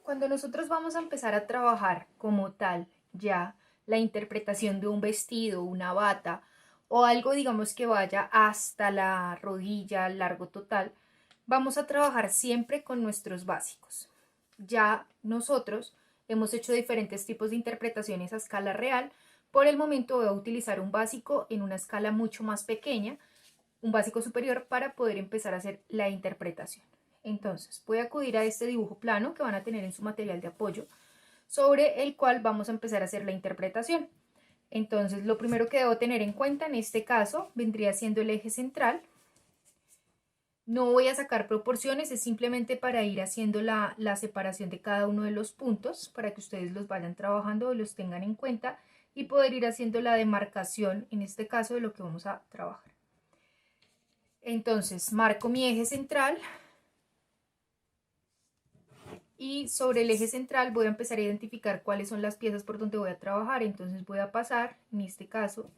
Cuando nosotros vamos a empezar a trabajar como tal ya la interpretación de un vestido, una bata o algo digamos que vaya hasta la rodilla, largo total, vamos a trabajar siempre con nuestros básicos. Ya nosotros hemos hecho diferentes tipos de interpretaciones a escala real. Por el momento voy a utilizar un básico en una escala mucho más pequeña, un básico superior, para poder empezar a hacer la interpretación. Entonces voy a acudir a este dibujo plano que van a tener en su material de apoyo, sobre el cual vamos a empezar a hacer la interpretación. Entonces lo primero que debo tener en cuenta en este caso vendría siendo el eje central. No voy a sacar proporciones, es simplemente para ir haciendo la separación de cada uno de los puntos, para que ustedes los vayan trabajando o los tengan en cuenta y poder ir haciendo la demarcación, en este caso, de lo que vamos a trabajar. Entonces marco mi eje central y sobre el eje central voy a empezar a identificar cuáles son las piezas por donde voy a trabajar. Entonces voy a pasar, en este caso,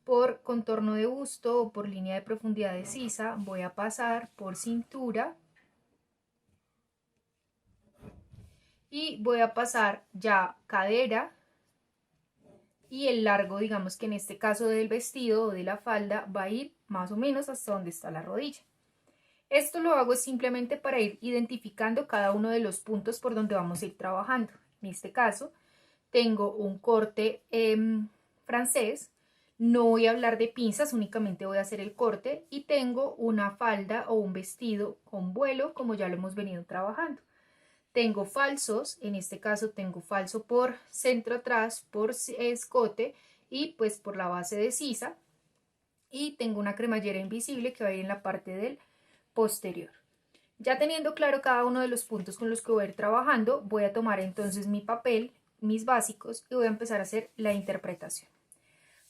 por contorno de busto o por línea de profundidad de sisa, voy a pasar por cintura y voy a pasar ya cadera y el largo, digamos que en este caso del vestido o de la falda, va a ir más o menos hasta donde está la rodilla. Esto lo hago simplemente para ir identificando cada uno de los puntos por donde vamos a ir trabajando. En este caso tengo un corte francés, no voy a hablar de pinzas, únicamente voy a hacer el corte, y tengo una falda o un vestido con vuelo, como ya lo hemos venido trabajando. Tengo falsos, en este caso tengo falso por centro atrás, por escote y pues por la base de sisa, y tengo una cremallera invisible que va a ir en la parte del posterior. Ya teniendo claro cada uno de los puntos con los que voy a ir trabajando, voy a tomar entonces mi papel, mis básicos, y voy a empezar a hacer la interpretación.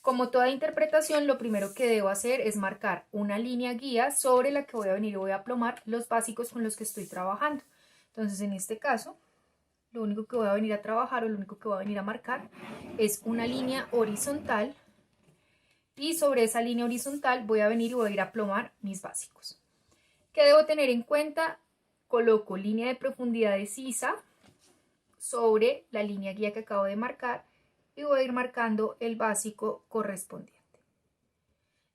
Como toda interpretación, lo primero que debo hacer es marcar una línea guía sobre la que voy a venir y voy a aplomar los básicos con los que estoy trabajando. Entonces, en este caso, lo único que voy a venir a trabajar o lo único que voy a venir a marcar es una línea horizontal, y sobre esa línea horizontal voy a venir y voy a ir a aplomar mis básicos. ¿Qué debo tener en cuenta? Coloco línea de profundidad de sisa sobre la línea guía que acabo de marcar y voy a ir marcando el básico correspondiente.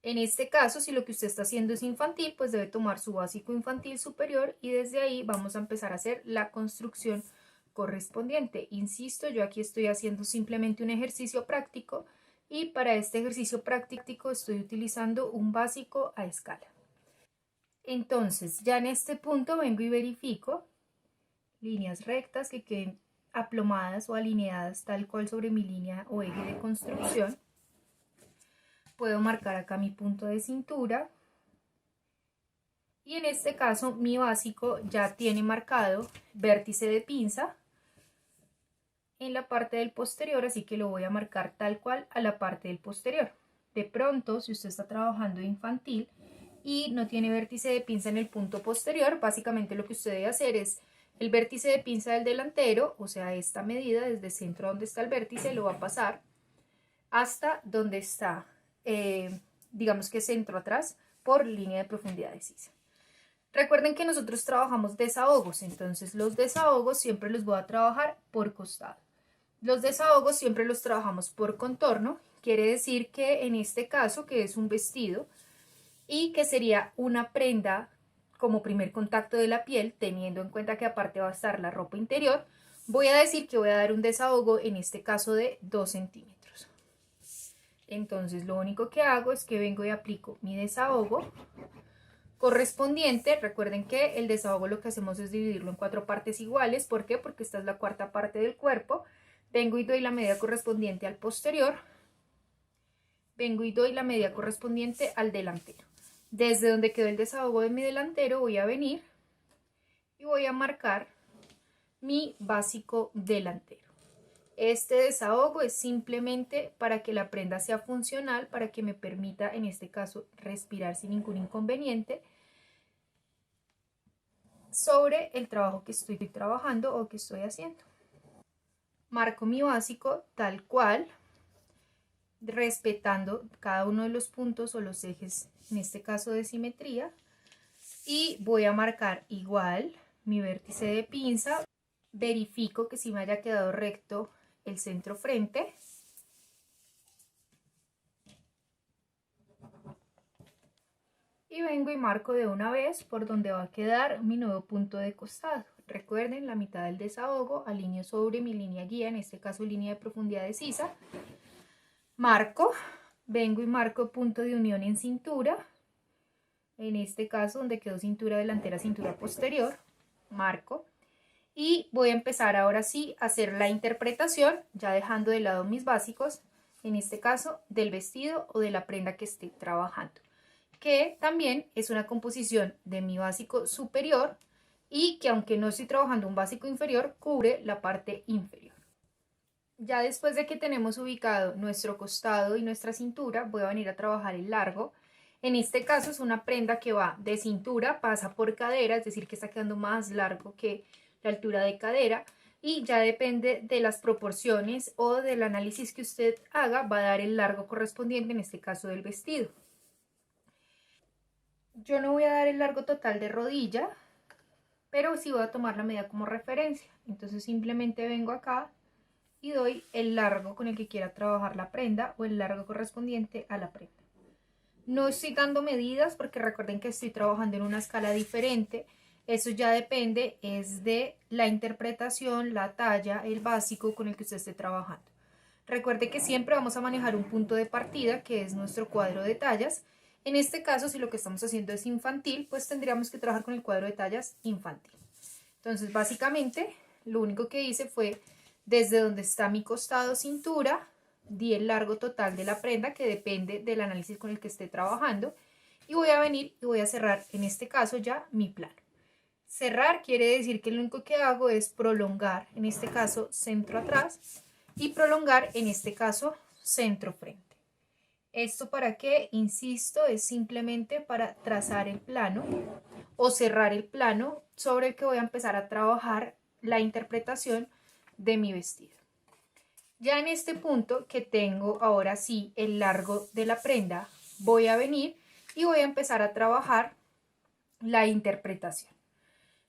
En este caso, si lo que usted está haciendo es infantil, pues debe tomar su básico infantil superior y desde ahí vamos a empezar a hacer la construcción correspondiente. Insisto, yo aquí estoy haciendo simplemente un ejercicio práctico y para este ejercicio práctico estoy utilizando un básico a escala. Entonces, ya en este punto vengo y verifico líneas rectas que queden aplomadas o alineadas tal cual sobre mi línea o eje de construcción. Puedo marcar acá mi punto de cintura y en este caso mi básico ya tiene marcado vértice de pinza en la parte del posterior, así que lo voy a marcar tal cual a la parte del posterior. De pronto, si usted está trabajando de infantil y no tiene vértice de pinza en el punto posterior, básicamente lo que usted debe hacer es el vértice de pinza del delantero, o sea, esta medida desde el centro donde está el vértice, lo va a pasar hasta donde está, digamos que centro atrás, por línea de profundidad de sisa. Recuerden que nosotros trabajamos desahogos, entonces los desahogos siempre los voy a trabajar por costado. Los desahogos siempre los trabajamos por contorno, quiere decir que en este caso, que es un vestido y que sería una prenda como primer contacto de la piel, teniendo en cuenta que aparte va a estar la ropa interior, voy a decir que voy a dar un desahogo en este caso de 2 centímetros. Entonces lo único que hago es que vengo y aplico mi desahogo correspondiente. Recuerden que el desahogo lo que hacemos es dividirlo en 4 partes iguales. ¿Por qué? Porque esta es la cuarta parte del cuerpo. Vengo y doy la medida correspondiente al posterior. Vengo y doy la medida correspondiente al delantero. Desde donde quedó el desahogo de mi delantero voy a venir y voy a marcar mi básico delantero. Este desahogo es simplemente para que la prenda sea funcional, para que me permita en este caso respirar sin ningún inconveniente sobre el trabajo que estoy trabajando o que estoy haciendo. Marco mi básico tal cual, respetando cada uno de los puntos o los ejes, en este caso de simetría, y voy a marcar igual mi vértice de pinza verifico que sí me haya quedado recto el centro frente. Y vengo y marco de una vez por donde va a quedar mi nuevo punto de costado. Recuerden, la mitad del desahogo alineo sobre mi línea guía, en este caso línea de profundidad de sisa. Marco, vengo y marco punto de unión en cintura. En este caso donde quedó cintura delantera, cintura posterior. Marco. Y voy a empezar ahora sí a hacer la interpretación, ya dejando de lado mis básicos, en este caso del vestido o de la prenda que esté trabajando, que también es una composición de mi básico superior y que aunque no estoy trabajando un básico inferior, cubre la parte inferior. Ya después de que tenemos ubicado nuestro costado y nuestra cintura, voy a venir a trabajar el largo. En este caso es una prenda que va de cintura, pasa por cadera, es decir, que está quedando más largo que la altura de cadera, y ya depende de las proporciones o del análisis que usted haga, va a dar el largo correspondiente, en este caso del vestido. Yo no voy a dar el largo total de rodilla, pero sí voy a tomar la medida como referencia. Entonces simplemente vengo acá y doy el largo con el que quiera trabajar la prenda o el largo correspondiente a la prenda. No estoy dando medidas porque recuerden que estoy trabajando en una escala diferente. Eso ya depende, es de la interpretación, la talla, el básico con el que usted esté trabajando. Recuerde que siempre vamos a manejar un punto de partida, que es nuestro cuadro de tallas. En este caso, si lo que estamos haciendo es infantil, pues tendríamos que trabajar con el cuadro de tallas infantil. Entonces, básicamente, lo único que hice fue, desde donde está mi costado cintura, di el largo total de la prenda, que depende del análisis con el que esté trabajando, y voy a venir y voy a cerrar, en este caso ya, mi plano. Cerrar quiere decir que lo único que hago es prolongar, en este caso, centro atrás, y prolongar, en este caso, centro frente. ¿Esto para qué? Insisto, es simplemente para trazar el plano o cerrar el plano sobre el que voy a empezar a trabajar la interpretación de mi vestido. Ya en este punto que tengo ahora sí el largo de la prenda, voy a venir y voy a empezar a trabajar la interpretación.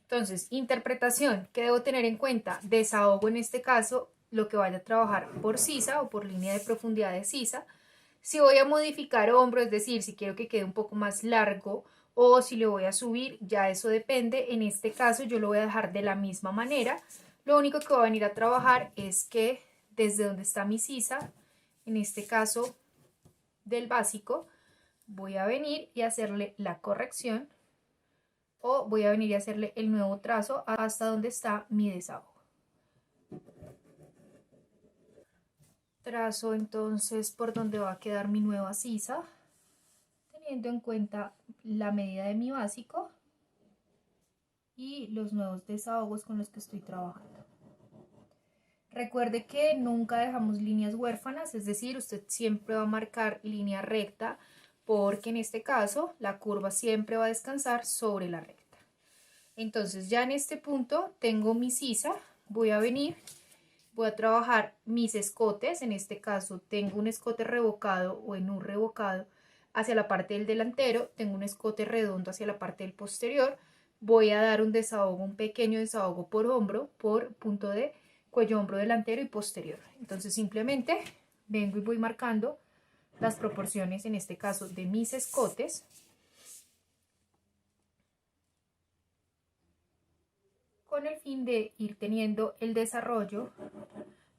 Entonces, interpretación, ¿qué debo tener en cuenta? Desahogo en este caso lo que vaya a trabajar por sisa o por línea de profundidad de sisa. Si voy a modificar hombro, es decir, si quiero que quede un poco más largo o si le voy a subir, ya eso depende. En este caso yo lo voy a dejar de la misma manera. Lo único que voy a venir a trabajar es que desde donde está mi sisa, en este caso del básico, voy a venir y hacerle la corrección o voy a venir y hacerle el nuevo trazo hasta donde está mi desahogo. Trazo entonces por donde va a quedar mi nueva sisa, teniendo en cuenta la medida de mi básico y los nuevos desahogos con los que estoy trabajando. Recuerde que nunca dejamos líneas huérfanas, es decir, usted siempre va a marcar línea recta porque en este caso la curva siempre va a descansar sobre la recta. Entonces ya en este punto tengo mi sisa, voy a venir, voy a trabajar mis escotes, en este caso tengo un escote revocado o en un revocado hacia la parte del delantero, tengo un escote redondo hacia la parte del posterior, voy a dar un desahogo, un pequeño desahogo por hombro, por punto de cuello, hombro delantero y posterior. Entonces simplemente vengo y voy marcando las proporciones, en este caso de mis escotes, con el fin de ir teniendo el desarrollo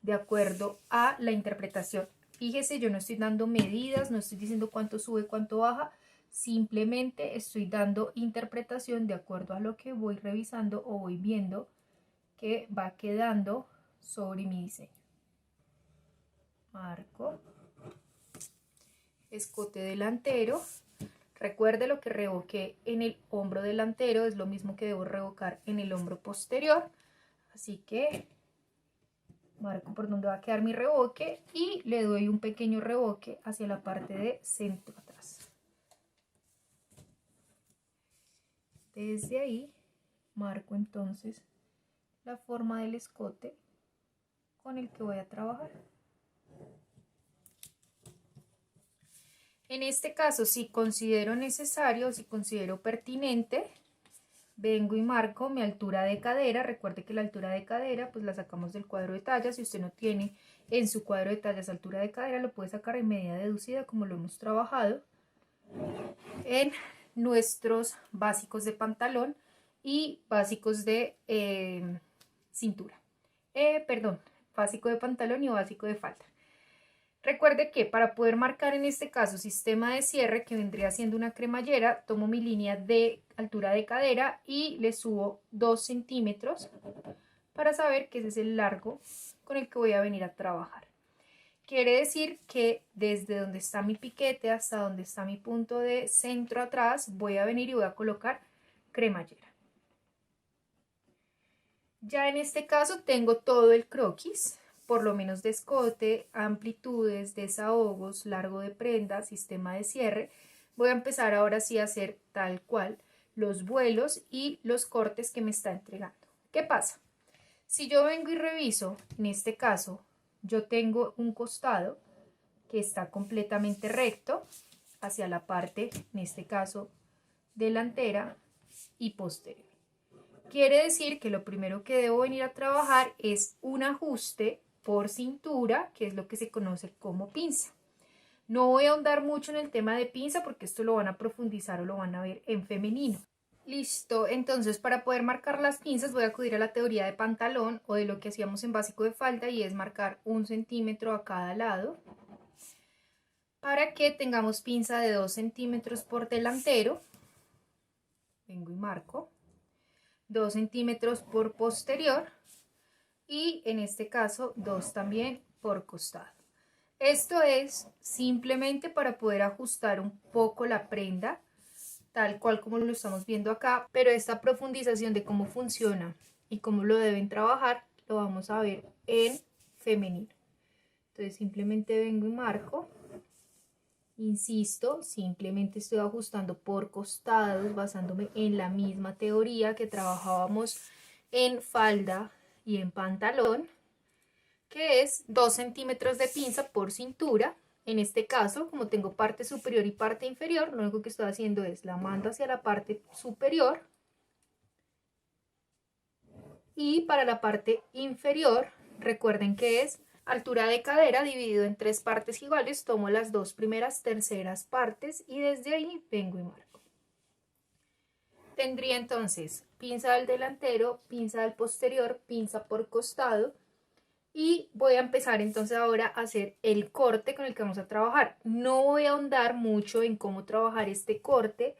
de acuerdo a la interpretación. Fíjese, yo no estoy dando medidas, no estoy diciendo cuánto sube, cuánto baja, simplemente estoy dando interpretación de acuerdo a lo que voy revisando o voy viendo que va quedando sobre mi diseño. Marco, escote delantero. Recuerde, lo que revoqué en el hombro delantero es lo mismo que debo revocar en el hombro posterior. Así que marco por donde va a quedar mi revoque y le doy un pequeño revoque hacia la parte de centro atrás. Desde ahí marco entonces la forma del escote con el que voy a trabajar. En este caso, si considero necesario, si considero pertinente, vengo y marco mi altura de cadera. Recuerde que la altura de cadera pues la sacamos del cuadro de tallas. Si usted no tiene en su cuadro de tallas altura de cadera, lo puede sacar en medida deducida, como lo hemos trabajado en nuestros básicos de pantalón y básicos de cintura. Perdón, básico de pantalón y básico de falda. Recuerde que para poder marcar en este caso sistema de cierre, que vendría siendo una cremallera, tomo mi línea de altura de cadera y le subo 2 centímetros para saber que ese es el largo con el que voy a venir a trabajar. Quiere decir que desde donde está mi piquete hasta donde está mi punto de centro atrás, voy a venir y voy a colocar cremallera. Ya en este caso tengo todo el croquis, por lo menos de escote, amplitudes, desahogos, largo de prenda, sistema de cierre. Voy a empezar ahora sí a hacer tal cual los vuelos y los cortes que me está entregando. ¿Qué pasa? Si yo vengo y reviso, en este caso, yo tengo un costado que está completamente recto hacia la parte, en este caso, delantera y posterior. Quiere decir que lo primero que debo venir a trabajar es un ajuste por cintura, que es lo que se conoce como pinza. No voy a ahondar mucho en el tema de pinza porque esto lo van a profundizar o lo van a ver en femenino. Listo, entonces para poder marcar las pinzas voy a acudir a la teoría de pantalón o de lo que hacíamos en básico de falda, y es marcar 1 centímetro a cada lado para que tengamos pinza de 2 centímetros por delantero. Vengo y marco 2 centímetros por posterior y en este caso 2 también por costado. Esto es simplemente para poder ajustar un poco la prenda, tal cual como lo estamos viendo acá, pero esta profundización de cómo funciona y cómo lo deben trabajar lo vamos a ver en femenino. Entonces simplemente vengo y marco, insisto, simplemente estoy ajustando por costados basándome en la misma teoría que trabajábamos en falda y en pantalón, que es 2 centímetros de pinza por cintura. En este caso, como tengo parte superior y parte inferior, lo único que estoy haciendo es la mando hacia la parte superior, y para la parte inferior, recuerden que es altura de cadera dividido en 3 partes iguales, tomo las 2 primeras terceras partes y desde ahí vengo y marco. Tendría entonces pinza del delantero, pinza del posterior, pinza por costado, y voy a empezar entonces ahora a hacer el corte con el que vamos a trabajar. No voy a ahondar mucho en cómo trabajar este corte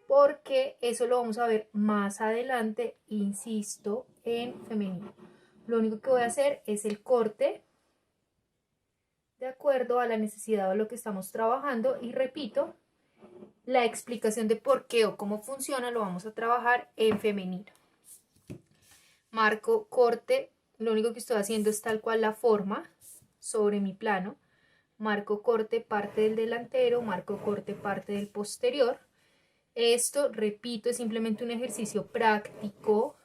porque eso lo vamos a ver más adelante, insisto, en femenino. Lo único que voy a hacer es el corte de acuerdo a la necesidad de lo que estamos trabajando, y repito, la explicación de por qué o cómo funciona lo vamos a trabajar en femenino. Marco corte, lo único que estoy haciendo es tal cual la forma sobre mi plano. Marco corte parte del delantero, marco corte parte del posterior. Esto, repito, es simplemente un ejercicio práctico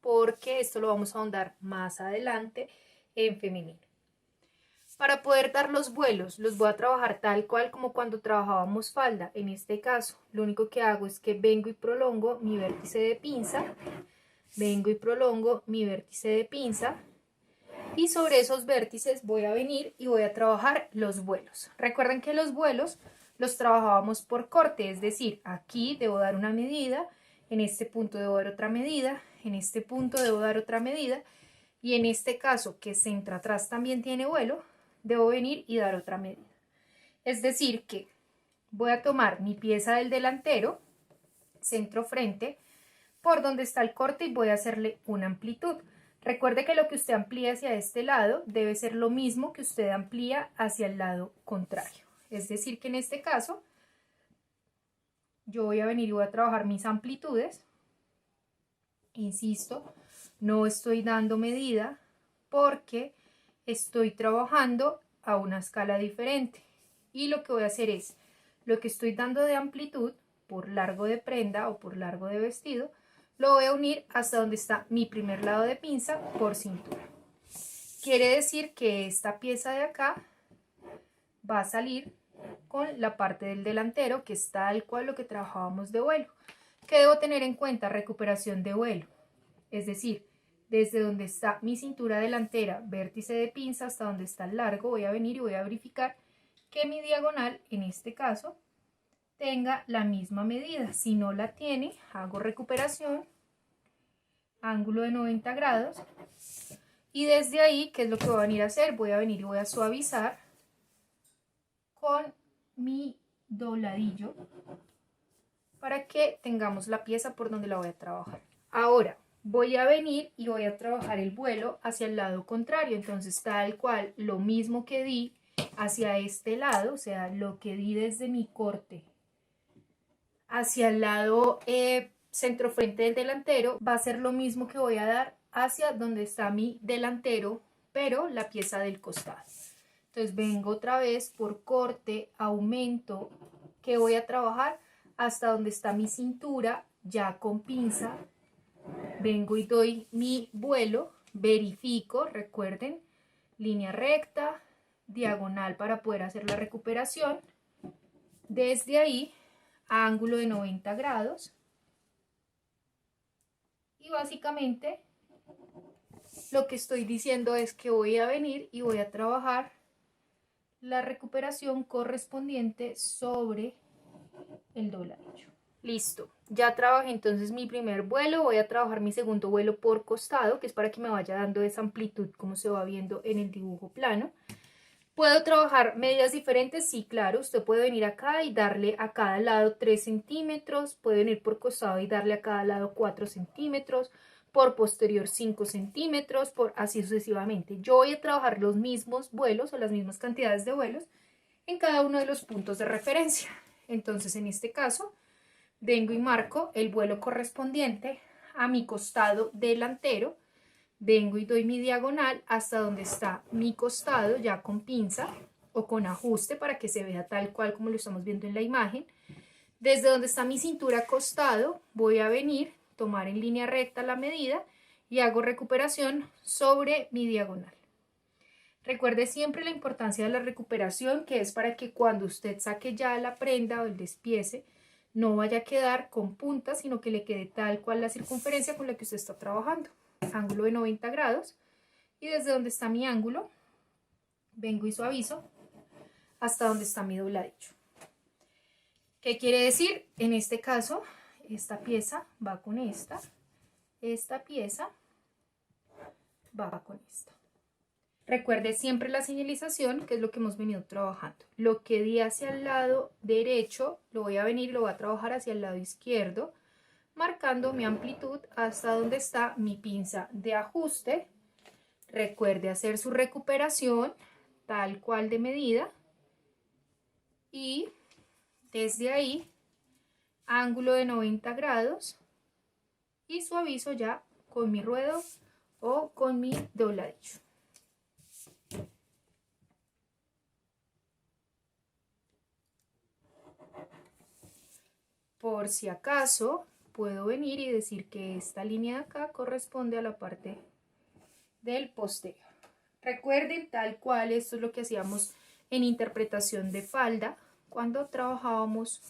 porque esto lo vamos a ahondar más adelante en femenino. Para poder dar los vuelos, los voy a trabajar tal cual como cuando trabajábamos falda. En este caso, lo único que hago es que vengo y prolongo mi vértice de pinza, vengo y prolongo mi vértice de pinza, y sobre esos vértices voy a venir y voy a trabajar los vuelos. Recuerden que los vuelos los trabajábamos por corte, es decir, aquí debo dar una medida, en este punto debo dar otra medida, en este punto debo dar otra medida, y en este caso que centro atrás también tiene vuelo, debo venir y dar otra medida. Es decir que voy a tomar mi pieza del delantero, centro frente, por donde está el corte, y voy a hacerle una amplitud. Recuerde que lo que usted amplía hacia este lado debe ser lo mismo que usted amplía hacia el lado contrario. Es decir que en este caso yo voy a venir y voy a trabajar mis amplitudes. Insisto, no estoy dando medida porque estoy trabajando a una escala diferente, y lo que voy a hacer es lo que estoy dando de amplitud por largo de prenda o por largo de vestido, lo voy a unir hasta donde está mi primer lado de pinza por cintura. Quiere decir que esta pieza de acá va a salir con la parte del delantero, que es tal cual lo que trabajábamos de vuelo. ¿Qué debo tener en cuenta? Recuperación de vuelo. Es decir, desde donde está mi cintura delantera, vértice de pinza, hasta donde está el largo, voy a venir y voy a verificar que mi diagonal, en este caso, tenga la misma medida. Si no la tiene, hago recuperación, ángulo de 90 grados. Y desde ahí, ¿qué es lo que voy a venir a hacer? Voy a venir y voy a suavizar con mi dobladillo para que tengamos la pieza por donde la voy a trabajar. Ahora voy a venir y voy a trabajar el vuelo hacia el lado contrario, entonces tal cual lo mismo que di hacia este lado, o sea, lo que di desde mi corte hacia el lado centrofrente del delantero, va a ser lo mismo que voy a dar hacia donde está mi delantero, pero la pieza del costado. Entonces vengo otra vez por corte, aumento, que voy a trabajar hasta donde está mi cintura, ya con pinza, vengo y doy mi vuelo, verifico, recuerden, línea recta, diagonal para poder hacer la recuperación. Desde ahí, ángulo de 90 grados. Y básicamente lo que estoy diciendo es que voy a venir y voy a trabajar la recuperación correspondiente sobre el dobladillo. Listo, ya trabajé entonces mi primer vuelo, voy a trabajar mi segundo vuelo por costado, que es para que me vaya dando esa amplitud como se va viendo en el dibujo plano. ¿Puedo trabajar medidas diferentes? Sí, claro, usted puede venir acá y darle a cada lado 3 centímetros, puede venir por costado y darle a cada lado 4 centímetros, por posterior 5 centímetros, así sucesivamente. Yo voy a trabajar los mismos vuelos o las mismas cantidades de vuelos en cada uno de los puntos de referencia. Entonces, en este caso, vengo y marco el vuelo correspondiente a mi costado delantero, vengo y doy mi diagonal hasta donde está mi costado ya con pinza o con ajuste para que se vea tal cual como lo estamos viendo en la imagen. Desde donde está mi cintura costado voy a venir, tomar en línea recta la medida y hago recuperación sobre mi diagonal. Recuerde siempre la importancia de la recuperación, que es para que cuando usted saque ya la prenda o el despiece no vaya a quedar con puntas, sino que le quede tal cual la circunferencia con la que usted está trabajando. Ángulo de 90 grados, y desde donde está mi ángulo vengo y suavizo hasta donde está mi dobladillo. ¿Qué quiere decir? En este caso, esta pieza va con esta pieza va con esta. Recuerde siempre la señalización, que es lo que hemos venido trabajando. Lo que di hacia el lado derecho, lo voy a venir y lo voy a trabajar hacia el lado izquierdo, marcando mi amplitud hasta donde está mi pinza de ajuste. Recuerde hacer su recuperación tal cual de medida y desde ahí ángulo de 90 grados y suavizo ya con mi ruedo o con mi dobladillo. Por si acaso puedo venir y decir que esta línea de acá corresponde a la parte del posterior. Recuerden tal cual, esto es lo que hacíamos en interpretación de falda cuando trabajábamos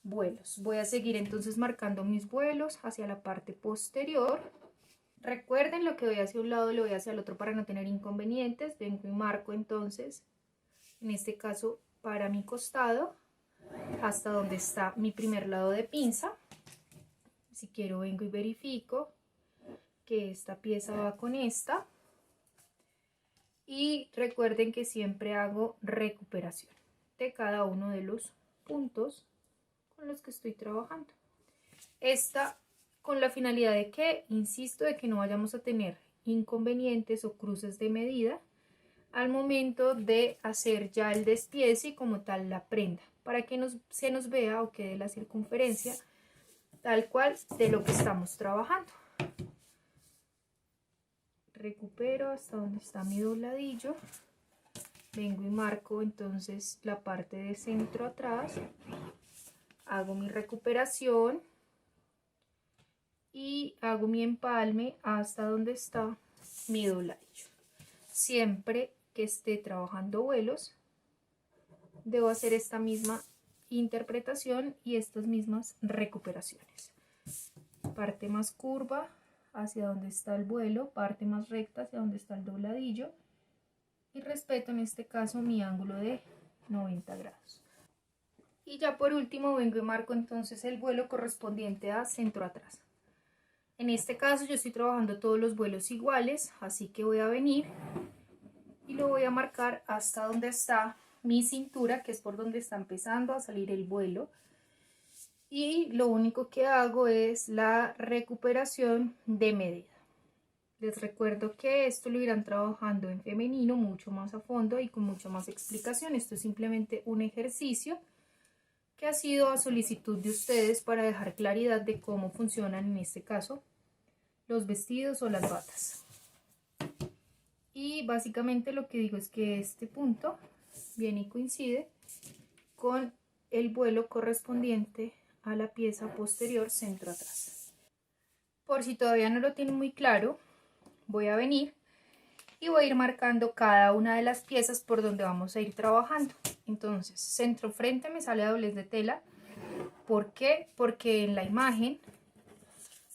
vuelos. Voy a seguir entonces marcando mis vuelos hacia la parte posterior. Recuerden, lo que doy hacia un lado lo voy hacia el otro para no tener inconvenientes. Vengo y marco entonces, en este caso para mi costado, hasta donde está mi primer lado de pinza. Si quiero vengo y verifico que esta pieza va con esta. Y recuerden que siempre hago recuperación de cada uno de los puntos con los que estoy trabajando. Esta con la finalidad de que, insisto, de que no vayamos a tener inconvenientes o cruces de medida al momento de hacer ya el despiece y como tal la prenda, para que se nos vea o quede la circunferencia tal cual de lo que estamos trabajando. Recupero hasta donde está mi dobladillo, vengo y marco entonces la parte de centro atrás, hago mi recuperación y hago mi empalme hasta donde está mi dobladillo. Siempre que esté trabajando vuelos debo hacer esta misma interpretación y estas mismas recuperaciones. parte más curva hacia donde está el vuelo, parte más recta hacia donde está el dobladillo, y respeto en este caso mi ángulo de 90 grados. Y ya por último vengo y marco entonces el vuelo correspondiente a centro atrás. En este caso yo estoy trabajando todos los vuelos iguales, así que voy a venir y lo voy a marcar hasta donde está mi cintura, que es por donde está empezando a salir el vuelo. Y lo único que hago es la recuperación de medida. Les recuerdo que esto lo irán trabajando en femenino mucho más a fondo y con mucho más explicación. Esto es simplemente un ejercicio que ha sido a solicitud de ustedes para dejar claridad de cómo funcionan en este caso los vestidos o las batas. Y básicamente lo que digo es que este punto viene y coincide con el vuelo correspondiente a la pieza posterior centro atrás. Por si todavía no lo tienen muy claro, voy a venir y voy a ir marcando cada una de las piezas por donde vamos a ir trabajando. Entonces, centro frente me sale a doblez de tela. ¿Por qué? Porque en la imagen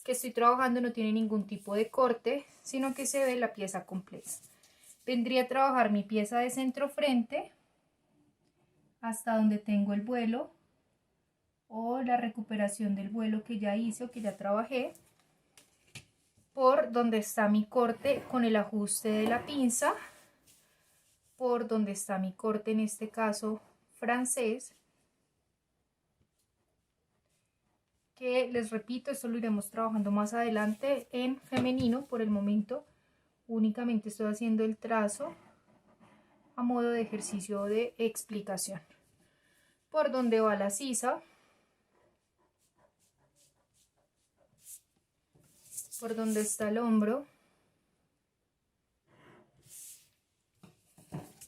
que estoy trabajando no tiene ningún tipo de corte, sino que se ve la pieza completa. Vendría a trabajar mi pieza de centro frente hasta donde tengo el vuelo o la recuperación del vuelo que ya hice o que ya trabajé, por donde está mi corte con el ajuste de la pinza, por donde está mi corte en este caso francés, que les repito, esto lo iremos trabajando más adelante en femenino. Por el momento únicamente estoy haciendo el trazo a modo de ejercicio de explicación. Por donde va la sisa, por donde está el hombro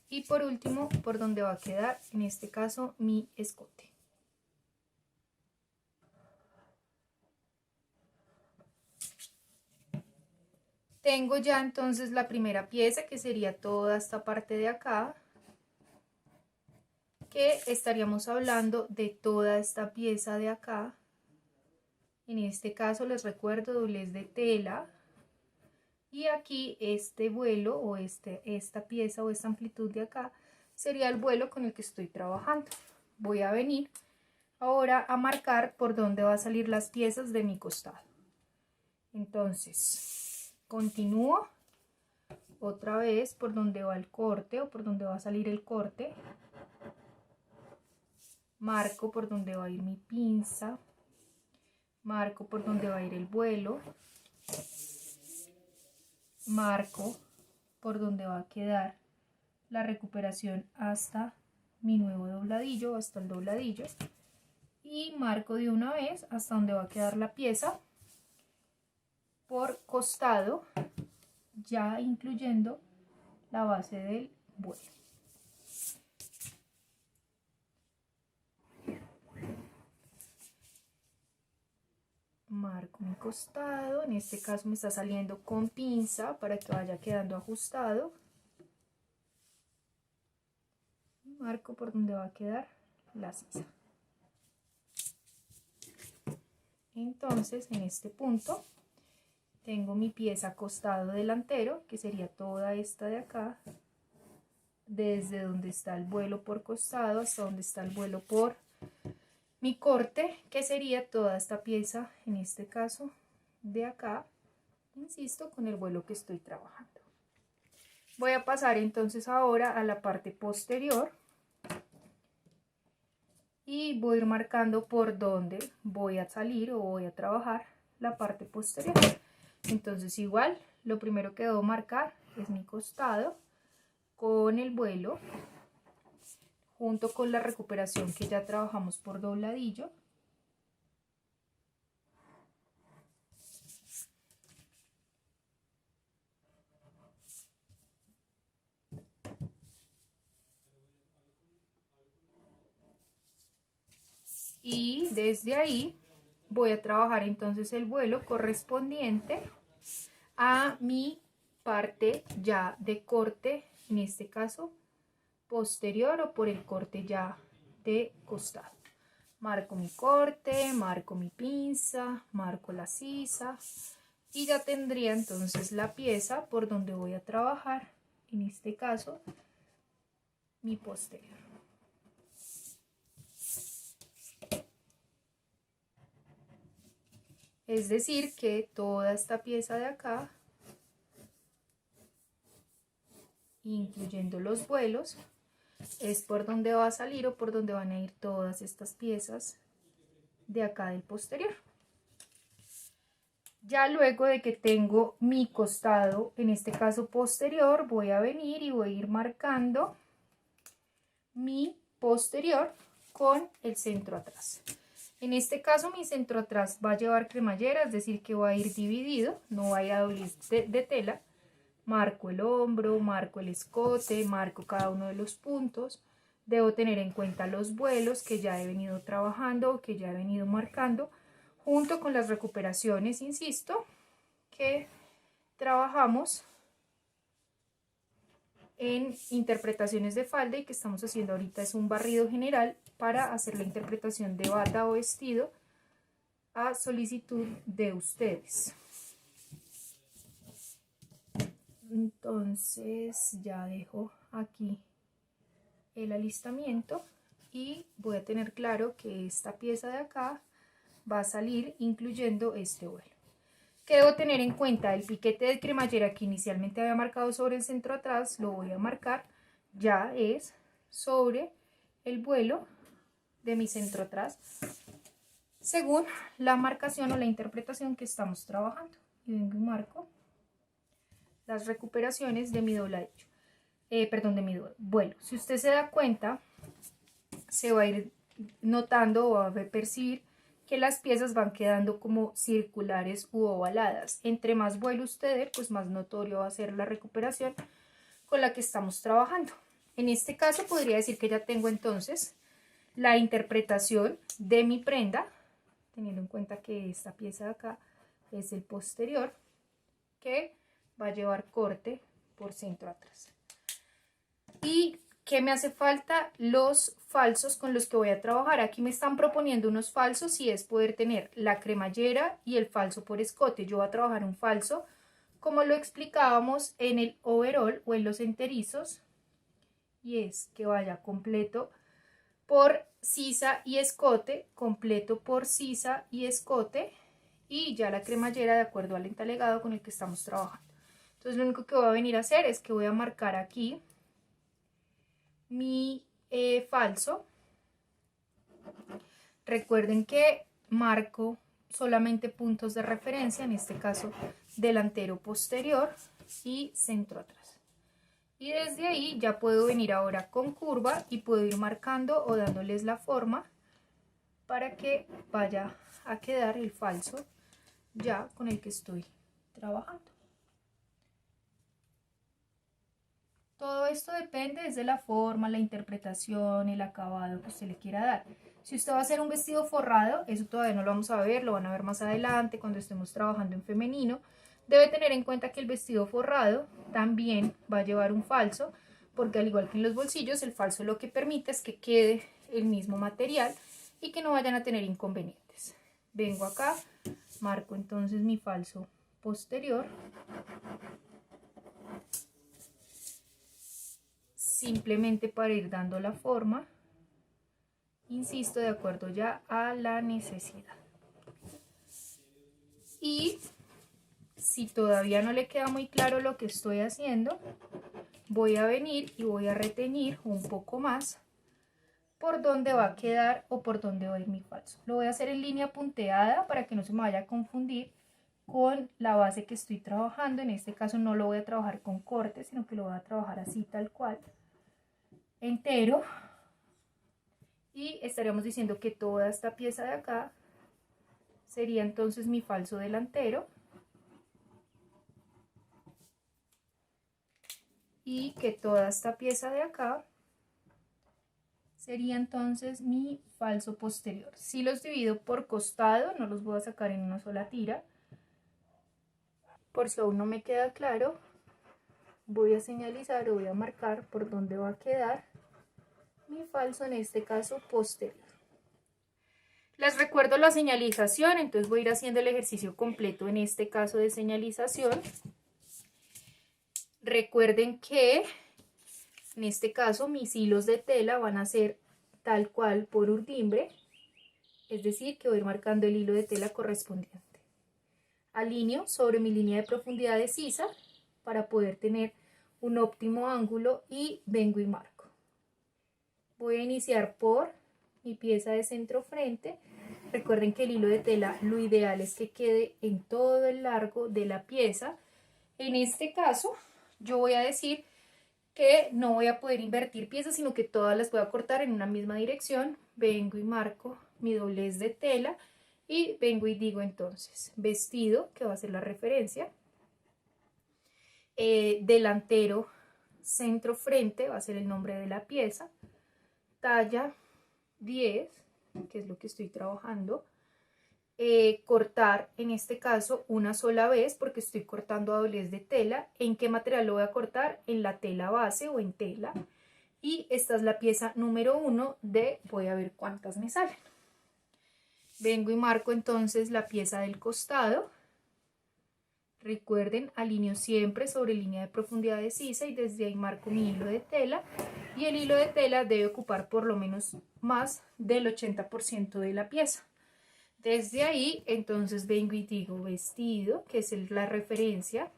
y por último por donde va a quedar en este caso mi escote. Tengo ya entonces la primera pieza, que sería toda esta parte de acá, que estaríamos hablando de toda esta pieza de acá. En este caso les recuerdo doblez de tela, y aquí este vuelo o esta pieza o esta amplitud de acá sería el vuelo con el que estoy trabajando. Voy a venir ahora a marcar por dónde va a salir las piezas de mi costado. Entonces continúo otra vez por donde va el corte o por donde va a salir el corte, marco por donde va a ir mi pinza, marco por donde va a ir el vuelo, marco por donde va a quedar la recuperación hasta mi nuevo dobladillo, hasta el dobladillo, y marco de una vez hasta donde va a quedar la pieza por costado, ya incluyendo la base del vuelo. Marco mi costado, en este caso me está saliendo con pinza para que vaya quedando ajustado. Marco por donde va a quedar la sisa. Entonces en este punto tengo mi pieza costado delantero, que sería toda esta de acá, desde donde está el vuelo por costado hasta donde está el vuelo por mi corte, que sería toda esta pieza, en este caso de acá, insisto, con el vuelo que estoy trabajando. Voy a pasar entonces ahora a la parte posterior y voy a ir marcando por dónde voy a salir o voy a trabajar la parte posterior. Entonces igual, lo primero que debo marcar es mi costado con el vuelo, junto con la recuperación que ya trabajamos por dobladillo. Y desde ahí voy a trabajar entonces el vuelo correspondiente a mi parte ya de corte, en este caso posterior o por el corte ya de costado. Marco mi corte, marco mi pinza, marco la sisa y ya tendría entonces la pieza por donde voy a trabajar, en este caso mi posterior. Es decir que toda esta pieza de acá, incluyendo los vuelos, es por donde va a salir o por donde van a ir todas estas piezas de acá del posterior. Ya luego de que tengo mi costado, en este caso posterior, voy a venir y voy a ir marcando mi posterior con el centro atrás. En este caso mi centro atrás va a llevar cremallera, es decir que va a ir dividido, no va a ir a doblez de tela. Marco el hombro, marco el escote, marco cada uno de los puntos. Debo tener en cuenta los vuelos que ya he venido trabajando o que ya he venido marcando, junto con las recuperaciones, insisto, que trabajamos en interpretaciones de falda y que estamos haciendo ahorita es un barrido general para hacer la interpretación de bata o vestido a solicitud de ustedes. Entonces ya dejo aquí el alistamiento y voy a tener claro que esta pieza de acá va a salir incluyendo este vuelo. ¿Qué debo tener en cuenta? El piquete de cremallera que inicialmente había marcado sobre el centro atrás, lo voy a marcar ya es sobre el vuelo de mi centro atrás, según la marcación o la interpretación que estamos trabajando. Y vengo y marco las recuperaciones de mi dobladillo, de mi vuelo. Si usted se da cuenta, se va a ir notando o va a percibir que las piezas van quedando como circulares u ovaladas. Entre más vuelo usted dé, pues más notorio va a ser la recuperación con la que estamos trabajando. En este caso podría decir que ya tengo entonces la interpretación de mi prenda, teniendo en cuenta que esta pieza de acá es el posterior, que va a llevar corte por centro atrás. ¿Y qué me hace falta? Los falsos con los que voy a trabajar. Aquí me están proponiendo unos falsos y es poder tener la cremallera y el falso por escote. Yo voy a trabajar un falso como lo explicábamos en el overall o en los enterizos, y es que vaya completo por sisa y escote, completo por sisa y escote, y ya la cremallera de acuerdo al entalegado con el que estamos trabajando. Entonces lo único que voy a venir a hacer es que voy a marcar aquí mi falso. Recuerden que marco solamente puntos de referencia, en este caso delantero posterior y centro atrás. Y desde ahí ya puedo venir ahora con curva y puedo ir marcando o dándoles la forma para que vaya a quedar el falso ya con el que estoy trabajando. Todo esto depende desde la forma, la interpretación, el acabado que usted le quiera dar. Si usted va a hacer un vestido forrado, eso todavía no lo vamos a ver, lo van a ver más adelante cuando estemos trabajando en femenino. Debe tener en cuenta que el vestido forrado también va a llevar un falso, porque al igual que en los bolsillos, el falso lo que permite es que quede el mismo material y que no vayan a tener inconvenientes. Vengo acá, marco entonces mi falso posterior. Simplemente para ir dando la forma, insisto, de acuerdo ya a la necesidad. Y si todavía no le queda muy claro lo que estoy haciendo, voy a venir y voy a reteñir un poco más por donde va a quedar o por donde va a ir mi falso. Lo voy a hacer en línea punteada para que no se me vaya a confundir con la base que estoy trabajando. En este caso no lo voy a trabajar con corte, sino que lo voy a trabajar así tal cual, entero. Y estaríamos diciendo que toda esta pieza de acá sería entonces mi falso delantero y que toda esta pieza de acá sería entonces mi falso posterior. Si los divido por costado, no los voy a sacar en una sola tira, por si aún no me queda claro, voy a señalizar o voy a marcar por dónde va a quedar mi falso, en este caso posterior. Les recuerdo la señalización, entonces voy a ir haciendo el ejercicio completo en este caso de señalización. Recuerden que en este caso mis hilos de tela van a ser tal cual por urdimbre, es decir que voy marcando el hilo de tela correspondiente. Alineo sobre mi línea de profundidad de sisa para poder tener un óptimo ángulo y vengo y marco. Voy a iniciar por mi pieza de centro frente. Recuerden que el hilo de tela lo ideal es que quede en todo el largo de la pieza. En este caso yo voy a decir que no voy a poder invertir piezas, sino que todas las voy a cortar en una misma dirección. Vengo y marco mi doblez de tela y vengo y digo entonces vestido, que va a ser la referencia, delantero, centro frente, va a ser el nombre de la pieza, talla 10, que es lo que estoy trabajando, cortar en este caso una sola vez porque estoy cortando a doblez de tela. ¿En qué material lo voy a cortar? En la tela base o en tela. Y esta es la pieza número 1 de, voy a ver cuántas me salen. Vengo y marco entonces la pieza del costado. Recuerden, alineo siempre sobre línea de profundidad de sisa y desde ahí marco mi hilo de tela. Y el hilo de tela debe ocupar por lo menos más del 80% de la pieza. Desde ahí, entonces vengo y digo vestido, que es la referencia.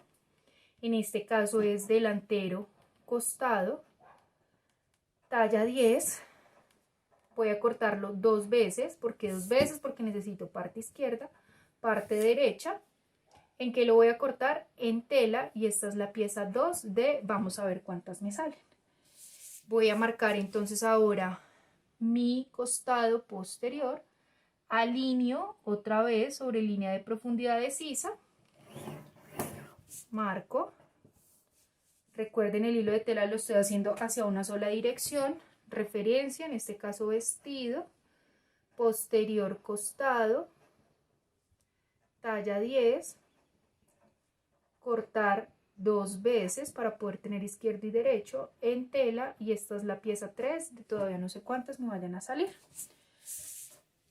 En este caso es delantero, costado, talla 10. Voy a cortarlo dos veces. ¿Por qué dos veces? Porque necesito parte izquierda, parte derecha. ¿En qué lo voy a cortar? En tela, y esta es la pieza 2 de, vamos a ver cuántas me salen. Voy a marcar entonces ahora mi costado posterior. Alineo otra vez sobre línea de profundidad de sisa, marco. Recuerden, el hilo de tela lo estoy haciendo hacia una sola dirección. Referencia, en este caso vestido, posterior costado, talla 10, cortar dos veces para poder tener izquierdo y derecho en tela, y esta es la pieza 3 de todavía no sé cuántas me vayan a salir.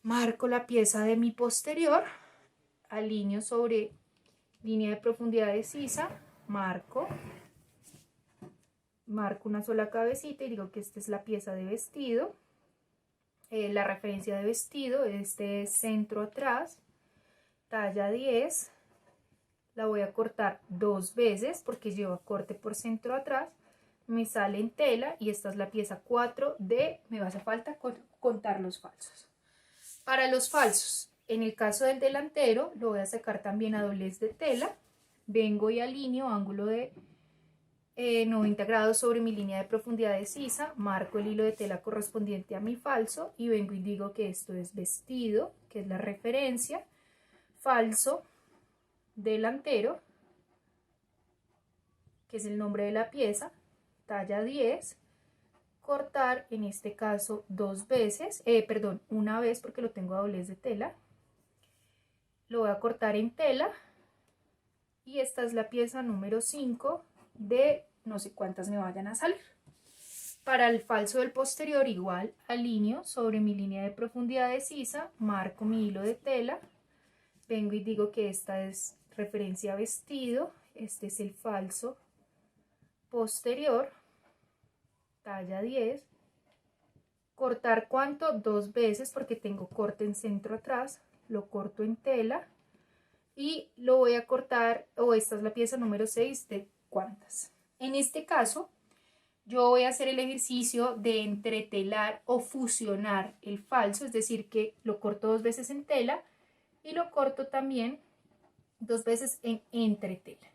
Marco la pieza de mi posterior, alineo sobre línea de profundidad de sisa, marco una sola cabecita y digo que esta es la pieza de vestido. La referencia de vestido, este es centro atrás, talla 10, la voy a cortar dos veces porque lleva corte por centro atrás, me sale en tela y esta es la pieza 4 de, me hace falta contar los falsos. Para los falsos, en el caso del delantero, lo voy a sacar también a doblez de tela. Vengo y alineo ángulo de 90 grados sobre mi línea de profundidad de sisa. Marco el hilo de tela correspondiente a mi falso y vengo y digo que esto es vestido, que es la referencia. Falso, delantero, que es el nombre de la pieza. Talla 10. Cortar en este caso dos veces, una vez porque lo tengo a doblez de tela. Lo voy a cortar en tela y esta es la pieza número 5 de no sé cuántas me vayan a salir. Para el falso del posterior igual, alineo sobre mi línea de profundidad de sisa, marco mi hilo de tela, vengo y digo que esta es referencia a vestido, este es el falso posterior, talla 10, cortar ¿cuánto? Dos veces porque tengo corte en centro atrás, lo corto en tela y lo voy a cortar, o esta es la pieza número 6 de cuántas. En este caso yo voy a hacer el ejercicio de entretelar o fusionar el falso, es decir que lo corto dos veces en tela y lo corto también dos veces en entretela.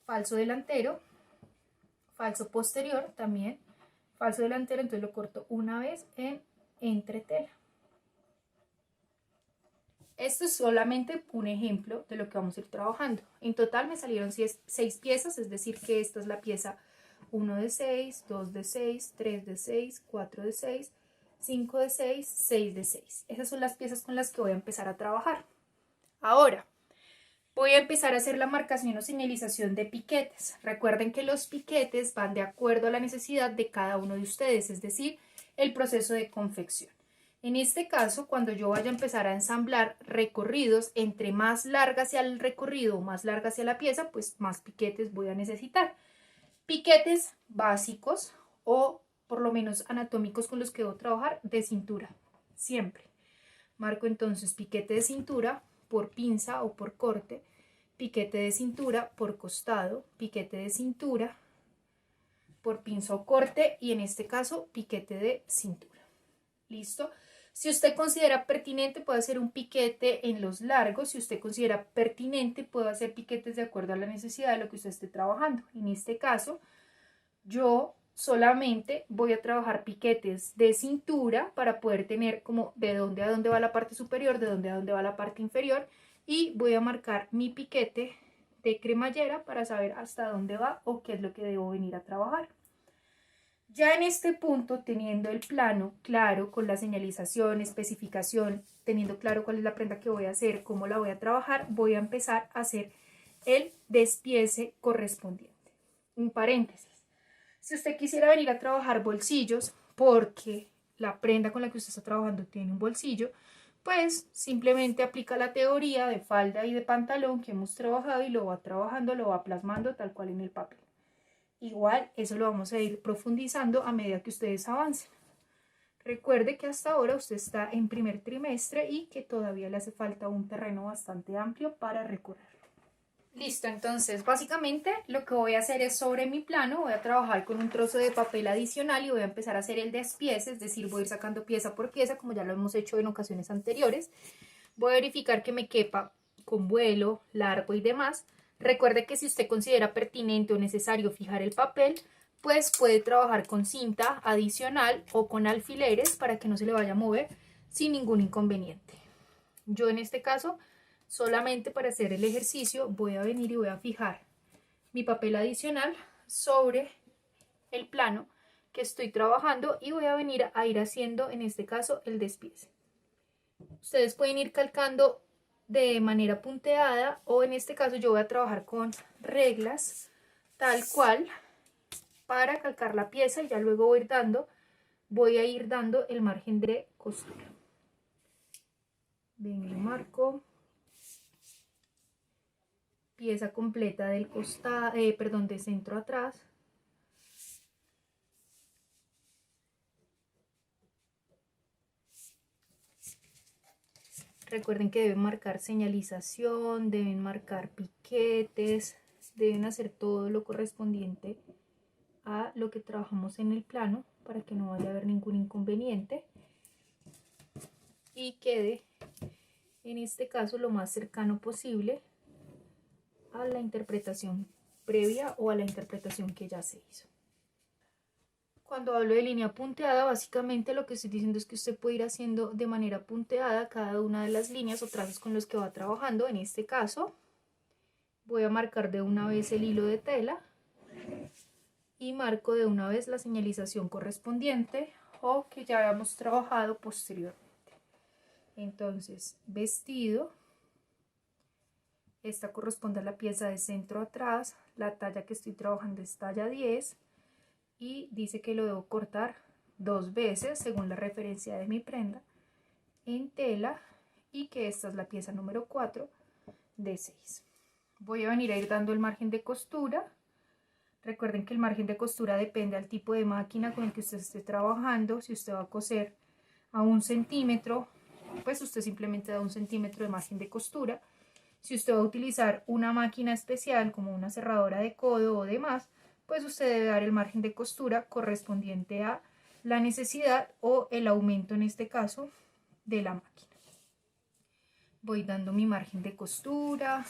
Falso delantero, falso posterior también, falso delantero, entonces lo corto una vez en entretela. Esto es solamente un ejemplo de lo que vamos a ir trabajando. En total me salieron 6 piezas, es decir que esta es la pieza 1 de 6, 2 de 6, 3 de 6, 4 de 6, 5 de 6, 6 de 6. Esas son las piezas con las que voy a empezar a trabajar. Ahora, voy a empezar a hacer la marcación o señalización de piquetes. Recuerden que los piquetes van de acuerdo a la necesidad de cada uno de ustedes, es decir, el proceso de confección. En este caso, cuando yo vaya a empezar a ensamblar recorridos, entre más larga sea el recorrido o más larga sea la pieza, pues más piquetes voy a necesitar. Piquetes básicos o por lo menos anatómicos con los que debo trabajar de cintura, siempre. Marco entonces piquete de cintura por pinza o por corte, piquete de cintura por costado, piquete de cintura por pinza o corte y en este caso piquete de cintura. ¿Listo? Si usted considera pertinente puede hacer un piquete en los largos, si usted considera pertinente puede hacer piquetes de acuerdo a la necesidad de lo que usted esté trabajando. En este caso yo solamente voy a trabajar piquetes de cintura para poder tener como de dónde a dónde va la parte superior, de dónde a dónde va la parte inferior y voy a marcar mi piquete de cremallera para saber hasta dónde va o qué es lo que debo venir a trabajar. Ya en este punto, teniendo el plano claro con la señalización, especificación, teniendo claro cuál es la prenda que voy a hacer, cómo la voy a trabajar, voy a empezar a hacer el despiece correspondiente. Un paréntesis. Si usted quisiera venir a trabajar bolsillos, porque la prenda con la que usted está trabajando tiene un bolsillo, pues simplemente aplica la teoría de falda y de pantalón que hemos trabajado y lo va trabajando, lo va plasmando tal cual en el papel. Igual, eso lo vamos a ir profundizando a medida que ustedes avancen. Recuerde que hasta ahora usted está en primer trimestre y que todavía le hace falta un terreno bastante amplio para recorrer. Listo, entonces básicamente lo que voy a hacer es sobre mi plano, voy a trabajar con un trozo de papel adicional y voy a empezar a hacer el despiece, es decir, voy a ir sacando pieza por pieza como ya lo hemos hecho en ocasiones anteriores. Voy a verificar que me quepa con vuelo, largo y demás. Recuerde que si usted considera pertinente o necesario fijar el papel, pues puede trabajar con cinta adicional o con alfileres para que no se le vaya a mover sin ningún inconveniente. Yo en este caso, solamente para hacer el ejercicio, voy a venir y voy a fijar mi papel adicional sobre el plano que estoy trabajando y voy a venir a ir haciendo en este caso el despiece. Ustedes pueden ir calcando de manera punteada o en este caso yo voy a trabajar con reglas tal cual para calcar la pieza y ya luego voy a ir dando el margen de costura. Ven y marco pieza completa del costado, de centro atrás. Recuerden que deben marcar señalización, deben marcar piquetes, deben hacer todo lo correspondiente a lo que trabajamos en el plano para que no vaya a haber ningún inconveniente y quede en este caso lo más cercano posible a la interpretación previa o a la interpretación que ya se hizo. Cuando hablo de línea punteada, básicamente lo que estoy diciendo es que usted puede ir haciendo de manera punteada cada una de las líneas o trazos con los que va trabajando. En este caso voy a marcar de una vez el hilo de tela y marco de una vez la señalización correspondiente o que ya habíamos trabajado posteriormente. Entonces, vestido, esta corresponde a la pieza de centro atrás, la talla que estoy trabajando es talla 10 y dice que lo debo cortar 2 veces según la referencia de mi prenda en tela y que esta es la pieza número 4 de 6. Voy a venir a ir dando el margen de costura. Recuerden que el margen de costura depende del tipo de máquina con el que usted esté trabajando. Si usted va a coser a 1 centímetro, pues usted simplemente da 1 centímetro de margen de costura. Si usted va a utilizar una máquina especial como una cerradora de codo o demás, pues usted debe dar el margen de costura correspondiente a la necesidad o el aumento en este caso de la máquina. Voy dando mi margen de costura,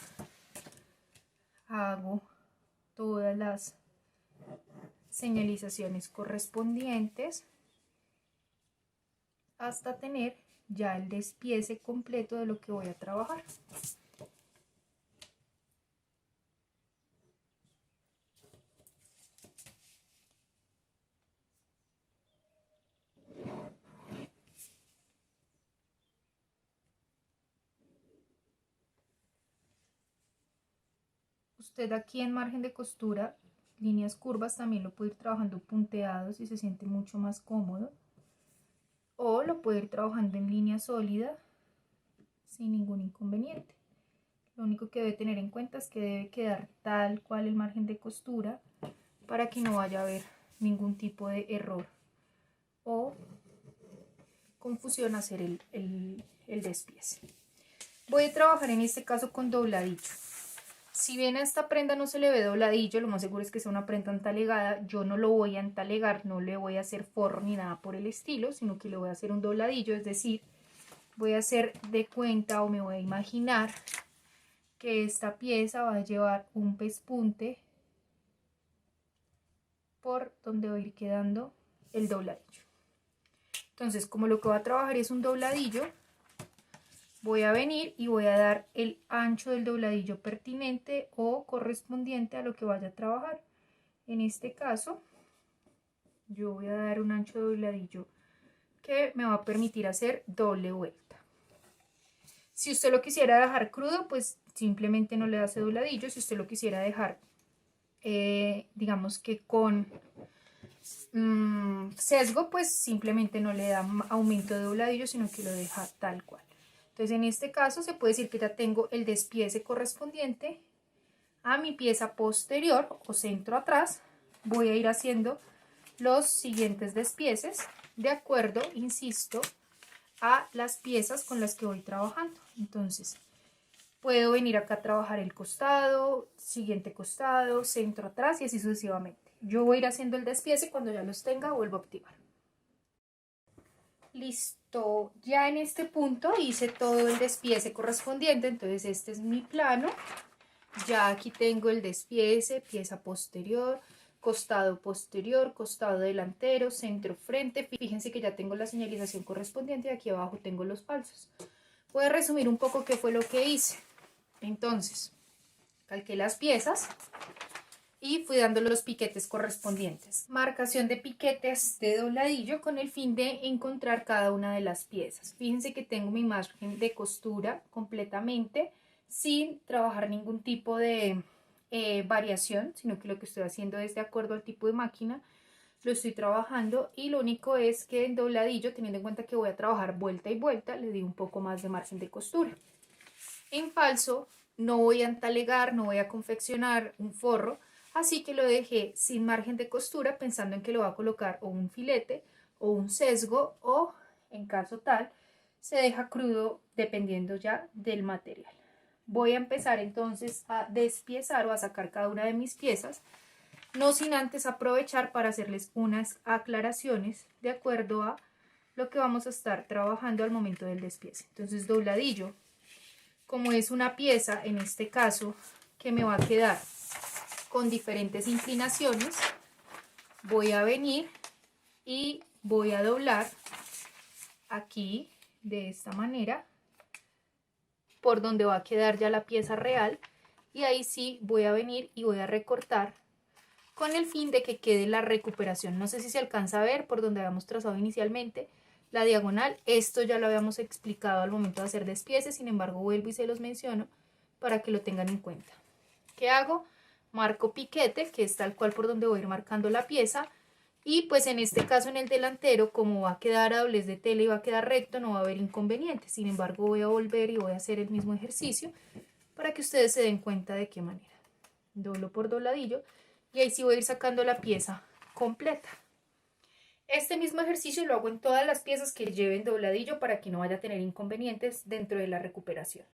hago todas las señalizaciones correspondientes hasta tener ya el despiece completo de lo que voy a trabajar. Usted aquí en margen de costura, líneas curvas, también lo puede ir trabajando punteado si se siente mucho más cómodo. o lo puede ir trabajando en línea sólida sin ningún inconveniente. Lo único que debe tener en cuenta es que debe quedar tal cual el margen de costura para que no vaya a haber ningún tipo de error o confusión hacer el despiece. Voy a trabajar en este caso con dobladillo. Si bien a esta prenda no se le ve dobladillo, lo más seguro es que sea una prenda entalegada. Yo no lo voy a entalegar, no le voy a hacer forro ni nada por el estilo, sino que le voy a hacer un dobladillo, es decir, voy a hacer de cuenta o me voy a imaginar que esta pieza va a llevar un pespunte por donde va a ir quedando el dobladillo. Entonces, como lo que voy a trabajar es un dobladillo, voy a venir y voy a dar el ancho del dobladillo pertinente o correspondiente a lo que vaya a trabajar. En este caso, yo voy a dar un ancho de dobladillo que me va a permitir hacer doble vuelta. Si usted lo quisiera dejar crudo, pues simplemente no le hace dobladillo. Si usted lo quisiera dejar, digamos que con sesgo, pues simplemente no le da aumento de dobladillo, sino que lo deja tal cual. Entonces en este caso se puede decir que ya tengo el despiece correspondiente a mi pieza posterior o centro atrás. Voy a ir haciendo los siguientes despieces de acuerdo, insisto, a las piezas con las que voy trabajando. Entonces puedo venir acá a trabajar el costado, siguiente costado, centro atrás y así sucesivamente. Yo voy a ir haciendo el despiece, cuando ya los tenga vuelvo a activar. Listo, ya en este punto hice todo el despiece correspondiente, entonces este es mi plano. Ya aquí tengo el despiece, pieza posterior, costado posterior, costado delantero, centro frente. Fíjense que ya tengo la señalización correspondiente y aquí abajo tengo los falsos. Voy a resumir un poco qué fue lo que hice. Entonces, calqué las piezas y fui dando los piquetes correspondientes. Marcación de piquetes de dobladillo con el fin de encontrar cada una de las piezas. Fíjense que tengo mi margen de costura completamente sin trabajar ningún tipo de variación, sino que lo que estoy haciendo es de acuerdo al tipo de máquina, lo estoy trabajando, y lo único es que en dobladillo, teniendo en cuenta que voy a trabajar vuelta y vuelta, le di un poco más de margen de costura. En falso no voy a entalegar, no voy a confeccionar un forro, así que lo dejé sin margen de costura pensando en que lo va a colocar o un filete o un sesgo, o en caso tal se deja crudo dependiendo ya del material. Voy a empezar entonces a despiezar o a sacar cada una de mis piezas, no sin antes aprovechar para hacerles unas aclaraciones de acuerdo a lo que vamos a estar trabajando al momento del despiece. Entonces, dobladillo, como es una pieza en este caso que me va a quedar con diferentes inclinaciones, voy a venir y voy a doblar aquí de esta manera por donde va a quedar ya la pieza real, y ahí sí voy a venir y voy a recortar con el fin de que quede la recuperación. No sé si se alcanza a ver por donde habíamos trazado inicialmente la diagonal. Esto ya lo habíamos explicado al momento de hacer despiece, sin embargo vuelvo y se los menciono para que lo tengan en cuenta. ¿Qué hago? Marco piquete, que es tal cual por donde voy a ir marcando la pieza, y pues en este caso en el delantero, como va a quedar a doblez de tela y va a quedar recto, no va a haber inconveniente. Sin embargo voy a volver y voy a hacer el mismo ejercicio para que ustedes se den cuenta de qué manera. Doblo por dobladillo y ahí sí voy a ir sacando la pieza completa. Este mismo ejercicio lo hago en todas las piezas que lleven dobladillo para que no vaya a tener inconvenientes dentro de la recuperación.